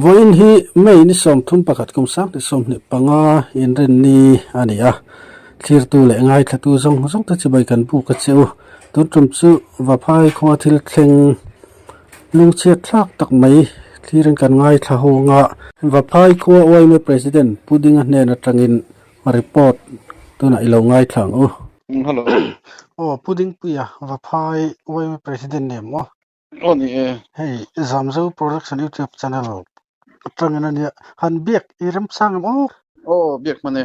voin hi mai ni som thum pakhat kum sang ni som ni panga in ren ni ania clear tu le ngai thatu zong zong ta chibai kan bu ka cheu tu trum chu wa phai kho thil thleng lung che thlak tak mai clear kan ngai tha ho nga wa phai kho oi me president puding a hne na tangin report tu na ilo ngai thlang Hello. Puding puya wa phai oi me president ne mo Oni hey zamzo production youtube channel trangena ni han biak iram sang mo biak mane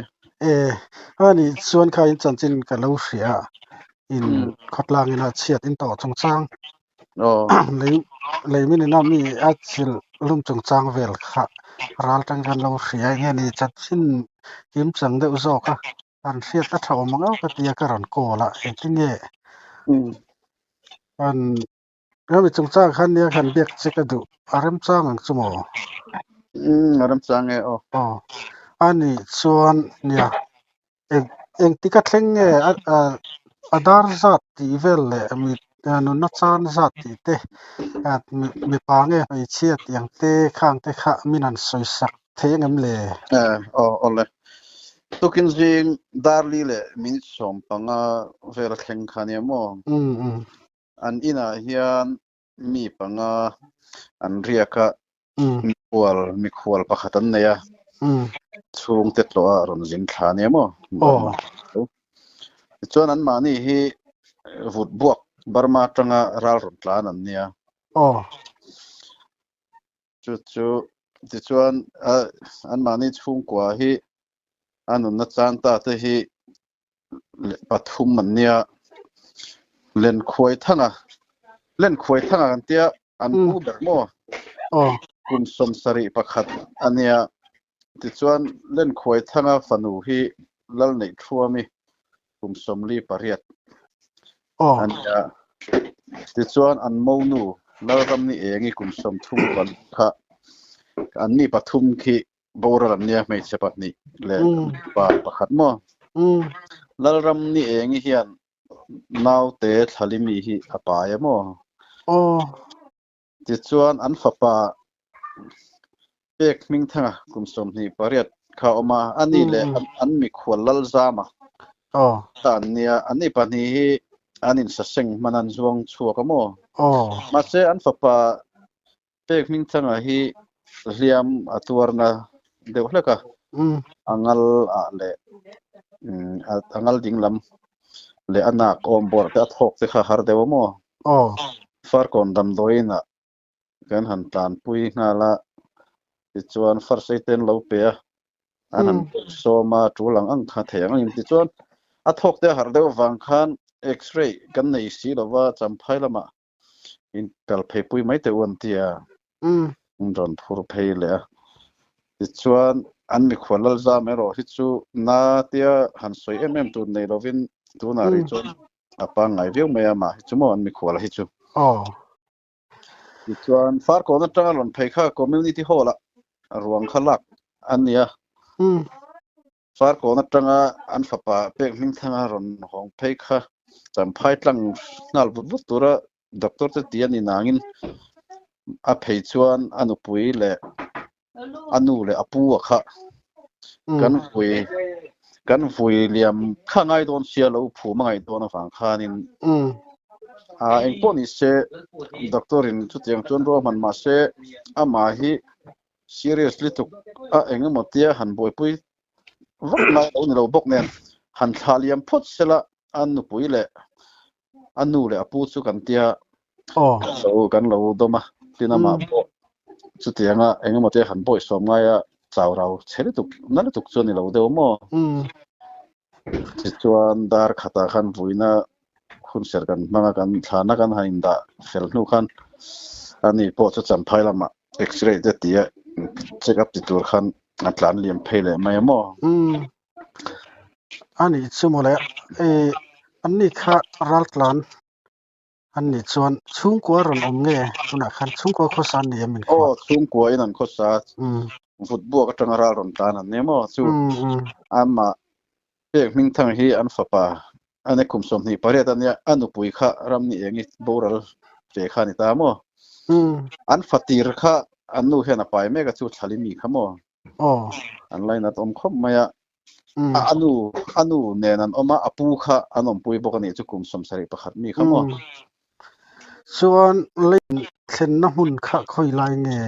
ani suan kha in chanchin ka lo hria in khotlang ina chiat in to chungchang leimin na mi achil lum chungchang vel kha ral tang kan lo hria nge ni chatchin kim chang de uzo kha an hriat ta thaw manga ka tia ka ran ko la etinge an mi chungchang khan ne khan biak chekadu aram chang ang chumo aram chang ani chuan nia eng tika thlenge adar zat ti vel le mi nu na chan zat ti te at mi pange ai chiat yang te khang te kha minan soisak thengam le ole tukin jing darli le min som panga vel thleng khania mo an ina hian mi panga an riaka mi khwal pakhatan neya chung te tlo a ron jin thania mo chuan an mani hi vut buak Burma tanga ral ron tlan an nia chu ti chuan an mani chung kwa hi anun na chan ta te hi pathum man nia len khoi thanga kan tia an pu ber mo kun som sari pakhat ania ti chuan len khoi thanga fanu hi lal nei thuami kum som li pariat ania ti chuan an monu lalram ni engi kum som thum kan kha an ni pathum khi boral nia mai chepat ni le pa pakhat mo lalram ni engi hian nau te thalimi hi apaya mo ti chuan an fapa pek ming thanga kum som ni pariat kha oma ani le an mi khwal lal zama tan nia ani pani hi anin saseng manan zuang chuaka mo ma se an fapa pek ming thanga hi hliam atuarna deuhleka angal a le angal dinglam le anak ombor te athok te kha har dewa mo far kon dam doina kan han tan pui ngala ti chuan far seiten lo pe anan soma tulang ang kha theng in ti chuan athok te har dewa wang khan x-ray kan nei si lova champhai lama in kal phei pui mai te on tia ron phur phei le ti chuan an mi khwalal za mero hi chu na tia han soi tu nei lovin tu na ri chu apa ngai veu me ama hi chu mo an mi khwal hi chu ti chuan far ko na tanga ron phei kha community hall a ruang khalak ania far ko na tanga an fapa pek ming thanga ron hong phei kha champhai tlang nal but tura doctor te tian inangin a phei chuan anu pui le anu le apu kha kan vui liam khangai don sia lo phu mangai don awang khanin eng poni se doctorin chu tiang chon ro man ma se ama hi seriously to eng motia han boi pui vak mai on lo bok nen han thaliam phot sela anu pui le anu le apu chu kan tia so kan lo doma tinama bo chu tianga eng motia han boi som ngai chaurau chhere tuk nala tuk choni lo deu mo chuan dar khata khan vuina khun ser kan manga kan thana kan hainda fel nu khan ani po chu champhai lama x-ray te tia check up ti tur khan atlan liam phele mai mo ani chumole anni kha raltlan anni chuan chungkwa ron omnge tuna khan chungkwa khosan ni amin chungkwa inan khosa football ka tanga ron tan an nemo chu amma pek ming thang hi an fapa ane kum som ni pare tania anu pui kha ram ni engi boral te kha ni ta mo an fatir kha อันนู้เห็นไปแม่ก็จุดทะเลมีขโมอ๋ออันไรนัดคมมายะอันนู้เนนันมาอปูค่ะอันปุยบอกนี่จุกุมสมสริปขัดมีขโมส่วนเล่นเส้นน้ำหุ่นค่ะค่อยลายแง่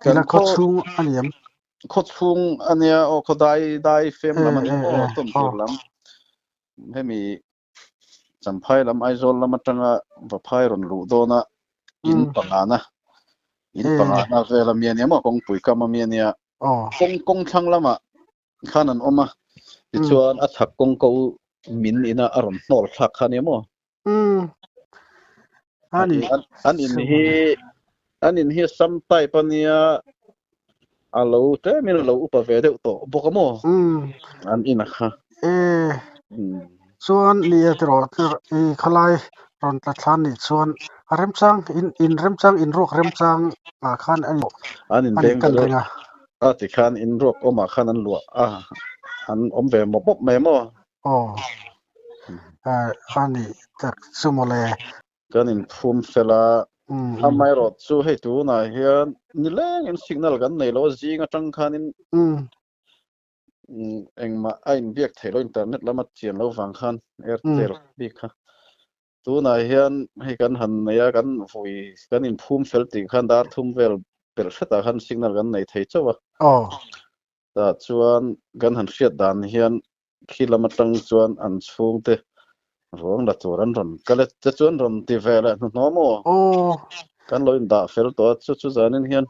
ทีละคดชุงอันนี้คดชุงอันเนี้ยเขาได้เฟมแล้วมันต้มตัวลำให้มีจำไพ่ลำไอโซลแล้วมันจังว่าไพ่รอนรูโดนะอินปังอานะเวลาเมียเนี่ยมั้งกงปุ๋ยกำมาเมียเนี่ยกงช่างละมาข้านั้นออกมาที่ชวนอัฐกงกูมินอินะอารมณ์นอลทักข้าเนี่ยมั้งอันนี้สัมไตปเนี่ยอาลูเตมีเราอุปเวเดโตบอกกมั้งอันนี้นะคะส่วนนี่ตลอดขลายรอนตะทันนี่ส่วนเริ่มซังอินเริ่มซังอินโรคเริ่มซังคันอันนี้เด้งกันเลยที่คันอินโรคอมาคันนั้นหลัวอันอมเวมบบแม่มั้งอันนี้จากสมเลกันอินภูมิเสลาทำไมรถสู้ให้ตัวน่ะเฮียนี่แหละอินสิกนัลกันในโลกจริงจังคันอินเองมาไอ้เบียกเทโลอินเทอร์เน็ตแล้วมาเจียนเราฟังคันเอร์เทลบีค่ะตัวน่ะเฮียให้กันหันเนี่ยกันฟุยกันอินภูมิเฟลติคันดาร์ทุ่มเวลเปิดเสตคันสิกนัลกันในไทยเจ้าวะแต่ชวนกันหันเสียดานเฮียคิดละมาตั้งชวนอันฟูงเตร้องละตัวรันก็เลยจะชวนรันที่เวลน้องมั้งกันลอยด่าเฟลตัวชุดจานินเฮียน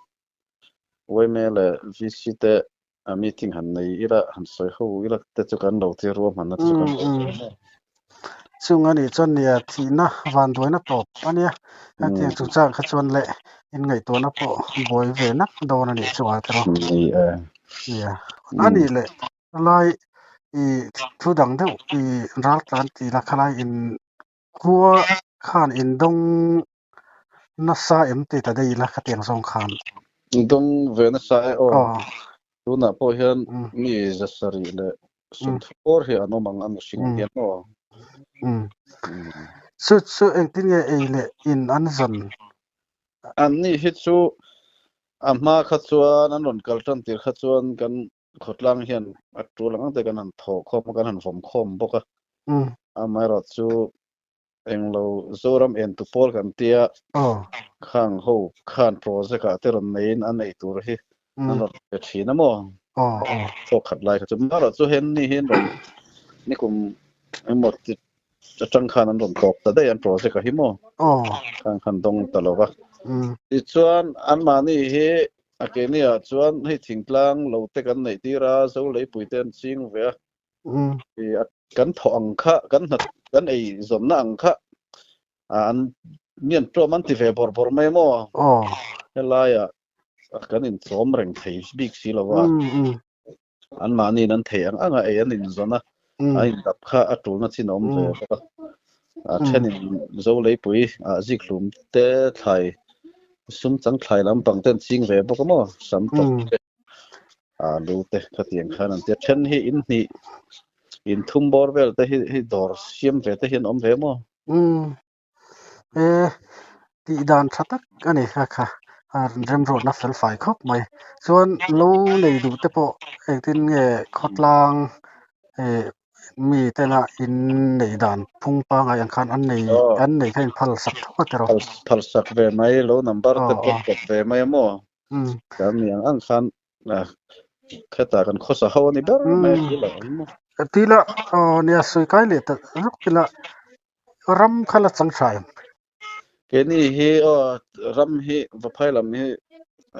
ไว้เมื่อเลยวิสิตมีทิ้งหันในอีละหันสวยเขาอีละแต่จุกันเราที่รวมหันนั่นจุกันซึ่งอันนี้จนเนี่ยที่นะวันด้วยนะปอบอันเนี้ยที่จุจ้างขจวนแหละยังไงตัวนะปอบอยเวนักโดนอันนี้ชัวร์ตลอดเนี่ยอันนี้แหละลายทุดังเด้อรัฐการที่ละคลายอินกัวข้านอินดงนัสซาติตะได้ละคเตียงสงครามดงเวนัสซาตัวน่ะพอเห็นมีจะสรีเลยสุดโอร์เฮียน้องมังอันสิ่งเดียวสุดเองที่เนี่ยเลยอินอันซันอันนี้ฮิตซูมาขัดส่วนอันนั้นกัลตันตีขัดส่วนกันขดลังเห็นอัตรูลังแต่กันหันถอคอมกันหันฝมคมบอกไม่รอดซูเองเราโซรัมเอ็นตุปอลกันเตียข้างหูข้างโปรเจกต์ที่เราเน้นอันไหนตัวที่นั่นเราเป็นชีนะมั้งพวกขัดไล่ขัดจูมาเราซูเห็นนี่เห็นเรานี่กุมหมดจะจังคันนั้นหล่นตกแต่ได้อันโปรเจกต์หิมข้างคันตรงตลอดว่าที่ส่วนอันมานี่เฮอาเกนี่ส่วนให้ถึงกลางเราเตกันในที่ราเสาเลยปุ๋ยเต้นซิงเวียกันถองค่ะกันไอ้สมนังค่ะอันเมียนตัวมันที่เฟบอร์ไม่มั่วเฮลายกันอินสมแรงไทยบิ๊กซีแล้วว่าอันมานี่นั้นเถียงอันไอ้อันอินสนะไอ้ดับค่ะอัตรูนั่นที่น้องเฟบเช่นเสาเลยปุ๋ยจิกลุ่มเตะไทยซุ่มจังไทยลำปังเต้นซิงเว็บก็มั่วสัมตกดูเตะขัดยังขนาดเช่นให้อินทุ่มบอร์เวลแต่ให้ดอร์เสียมเวแต่เห็นอมเวมั่วที่ด่านชัดอันนี้ค่ะเริ่มโรดนับเฟลไฟครบไหมส่วนเราในดูแต่พอเองที่ขดลางมีแต่ละอินในด่านพุ่งปังอย่างคันอันนี้ให้พัลสักทั่วแต่เราพัลสักเวไหมเรานัมเบอร์แต่พอกดเวไหมมั่วก็มีอย่างอันคันแค่แต่กันข้อสาวนี่แบบไม่ดีหรอกทีละเนี่ยสุดท้ายเลยแต่รูปทีละรำขลัดสังชายแค่นี้เฮรำเฮว่าไพ่รำเฮ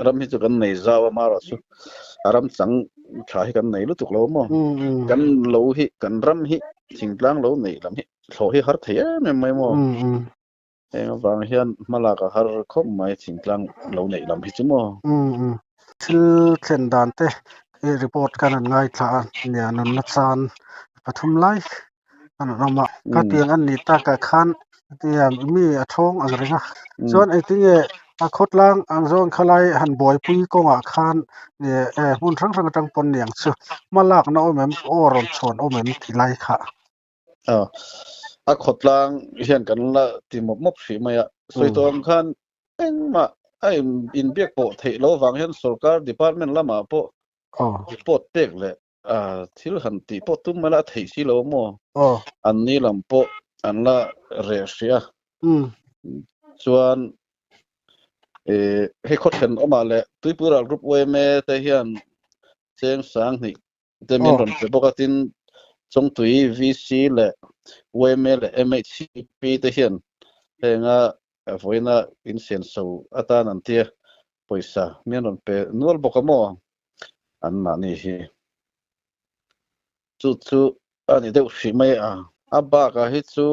รำเฮจุกันในซาวมาราสุรำสังชายกันในรู้ตุกเรามั่วกันเราเฮกันรำเฮสิ่งกลางเราในรำเฮเขาเฮฮาร์ทเฮไม่มั่วเองบางเฮียนมาลากฮาร์คอมไม่สิ่งกลางเราในรำเฮจุมั่วชื่อเช่นด่านเตรีพอร์ตกันง่ายทางเนี่ยนนนัสานปฐุมไลอันนั้นมาก็เตียงอันนี้ตากะคันเตียงมีท้องอะไรนะส่วนไอ้ที่ขดล่างอันโซนขลายหันบ่อยปุ้ยกงอาคารเนี่ยหุ่นทั้งจังปนอย่างซุมาลากนะโอ้แม่โอ้รอนชนโอ้แม่ที่ไล่ค่ะขดล่างเห็นกันละที่มบฝีมาสวยตัวคันเอ็งมา ai in biak po thei lo wang hian sarkar department lama po report pek le thil han ti po tum mala thei si lo mo an ni lam po an la re sia chuan he khothen oma le tuipural group weme te hian cheng sang ni te min ron pe bokatin chongtui VC le weme le MHCP te hian henga voina in sen so atan an tia poisa min ron pe nual bokamo an ma ni hi chu ani deuh hri mai aba ka hi chu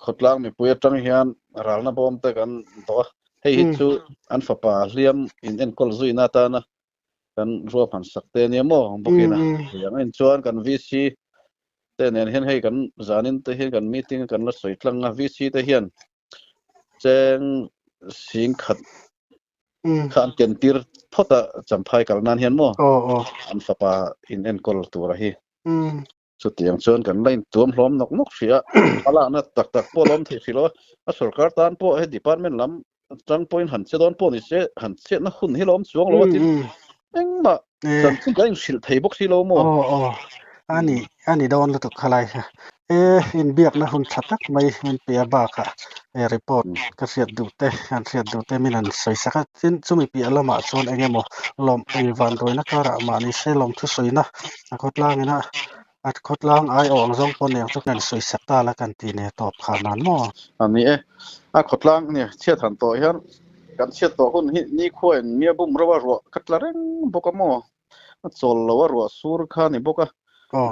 khotlang mi puya tang hian ralna bom te kan to hei hi chu an fapa hliam in en kol zui na ta na kan ruam han sakte ni mo bokina yang en chuan kan VC te nen hian hei kan zanin te hian kan meeting kan la soitlang a VC te hian cheng sing khat khan ken tir phota champhai kalnan hian mo an fapa in en kol tura hi chu tiang chuan kan lain tuam hlom nok ria ala na tak polom thei philo a sarkar tan po he department lam tang point han che don po ni se han che na hun hilom chuang lo tin engma chan chu gain sil thei bok si lo mo ani don lu tuk khalai in biak na hun thatak mai min pia ba kha report ka siat du te an siat du te min an soi saka tin chumi pia lama chon engemo lom ei van roina kara ma ni se lom thu soina akotlang ina at khotlang ai ong jong pon eng chuk nan soi sakta la kan ti ne top khanan mo ani a khotlang ne chiat han to hian kan chiat to hun hi ni khoen mia bum rawa ro katlareng bokamo chol lawa ro sur kha ni boka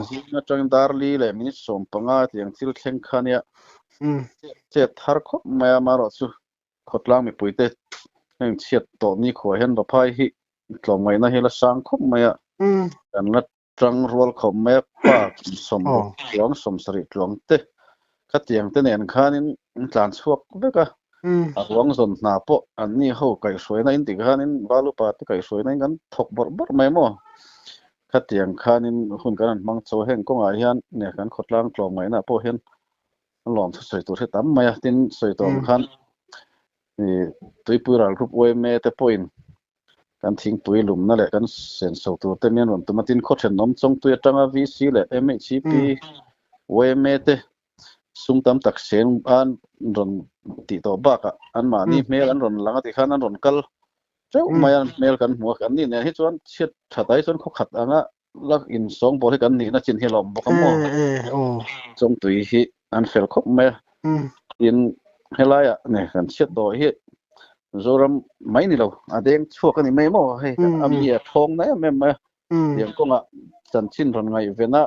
zina tang darli le min som panga tiang thil thleng khania che thar kho maya maro chu khotlang mi puite eng chiat to ni kho hian ba phai hi tlomai na hela sang kho maya kan la tang rol kho me pa som long som sari tlong te khatiang te nen khanin tlan chuak beka awang zon na po anni ho kai soina in ti khanin balu pa te kai soina kan thok bor mai mo khatiang khanin hun kan mang cho heng ko nga hian ne kan khotlang tlom mai na po hian lom soi tur he tam mai tin soi tom khan ni tuipural group we me te point kan thing pui lum na le kan sen so tur te mian ron tumatin khothen nom chong tu atanga VC le MHCP we me te sungtam tak sen an ron ti to ba ka an ma ni mel an ron langa ti khan an ron kal cheu mayan mel kan muak an ni ne hi chuan chet thatai chuan kho khat anga lak in song bol kan ni na chin hi lom bokamo chong tui hi an fel khop me in helaya ne kan chet do hi zoram mai ni lo adeng chuak ani mai mo hei am hi thong na mem ma yang ko nga chan chin ron ngai vena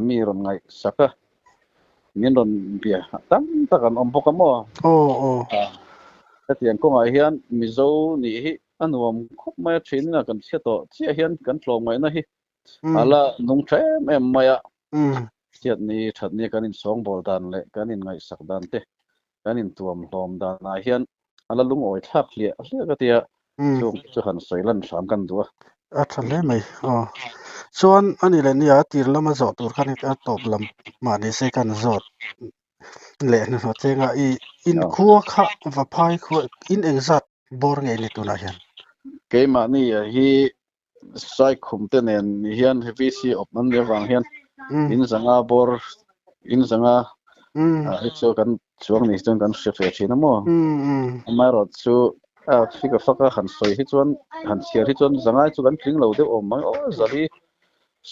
mi ron ngai saka min ron bia tam takan om bokamo tiang ko nga hian mizo ni hi anuam khop mai thin na kan cheto chia hian kan tlong mai na hi ala nung them em maya chiat ni that ni kan in song bol dan le kan in ngai sak dan te kan in tuam hlom dan na hian ala lung oi thap hlia ka tia chu han soilan sam kan duwa athale mai chuan ani le nia tir lama zo tur khan ka top lam ma ni se kan zot le na no chenga in khuwa kha va phai khu in exat bor nge ni tu na hian ke ma ni hi sai khum te nen hian VC op nan le wang hian in zanga bor in zanga hi chu kan chuang ni chuan kan hre thina mo mai ro chu fika faka han soi hi chuan han chiar hi chuan zanga chu kan tling lo de om mai zali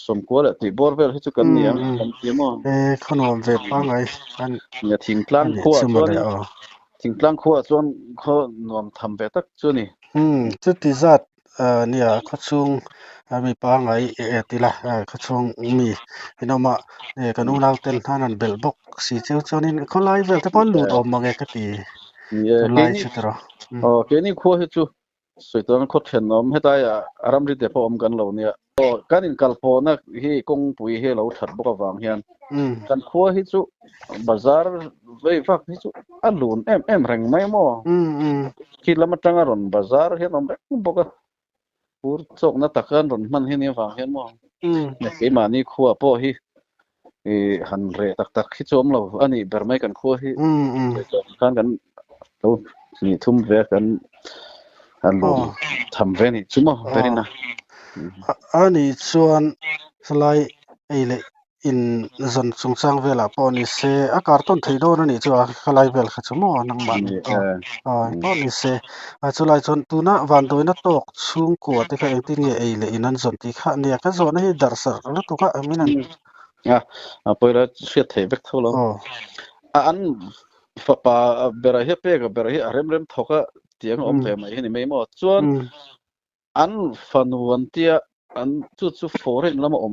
som ko la ti bor vel hi chu kan niam kan ti mo khonom ve pa ngai an ya thingtlang khuwa chuan kho nom tham ve tak chu ni chu ti zat nia khachung mi pa ngai tila khachung mi inoma kanu nau ten hanan bel bok si cheu chonin kholai vel te pon lut om mange ka ti lai chutro ke ni kho hi chu soiton kho then nom heta ya aram ri te po om kan lo nia kanin kalpo na hi kong pui he lo that boka wang hian kan kho hi chu bazar vei fak hi chu alun em reng mai mo kilama tanga ron bazar hian om reng boka pur chok na takan ron man hi ni wang hian mo ne ke mani khuwa po hi han re tak hi chom lo ani bermai kan kho hi kan lo มีทุ่มเวกันอันลงทำเวนี่จุ่มเวนี่นะอันนี้ส่วนสไลไอ้เละอินซันสงสางเวลาปอนี่เซอากาศต้นไทโดนนี่จัวคลายเวลขจมอนังมันปอนี่เซจุลายจนตูนะวันโดยนะตกซุงกัวที่เขาเองที่นี่ไอ้เละอินันสันติค่ะเนี่ยก็โซนให้ดาร์สักแล้วตุกะมินันไปแล้วเสียเทเวกเท่าแล้วอันปะเบรเฮเปกเบรเฮเริ่มทอกเตียงอมเปมาเห็นไม่หมดส่วนอันฟันวันเตียอันจุดโฟเรนแล้วมาอ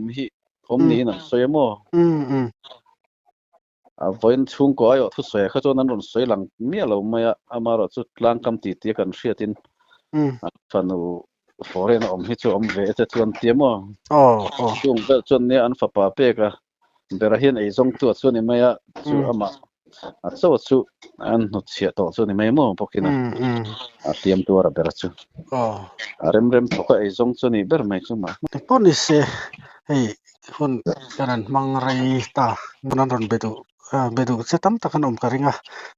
มนี้น่ะสวยมั้งวันช่วงก่อนทุกสวยเขาจนนั้นรุ่นสวยหลังเมียเราไม่มาเราจุดหลังคำตีเตียกันเสียตินฟันโฟเรนช่วงเวทจวนเตียมั้งช่วงจนเนี่ยอันฝาปาเปกเบรเฮนไอ้ทรงตัวส่วนนี้ไม่ช่วงมาสู้อันนุชเสียต่อส่วนนี้ไม่มั้งพวกนี้นะเตรียมตัวรับเบรจูเริ่มทอกไอ้ทรงส่วนนี้เบรไม่ช่วงมาปนนี่เซเฮ้คนกันมังไรตามันนั่นเบดูเซตัมตะขนมกะริง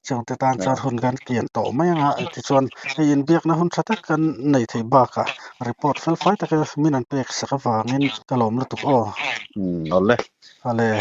จังแต่ตานจารหุนกันเกียนต่อไม่ยังที่ส่วนยินเบียกนะหุนสัตกันในที่บากะรีพอร์ตเฟลไฟตะกมินันเปกสักวางินกะลมละตุกเอาเลย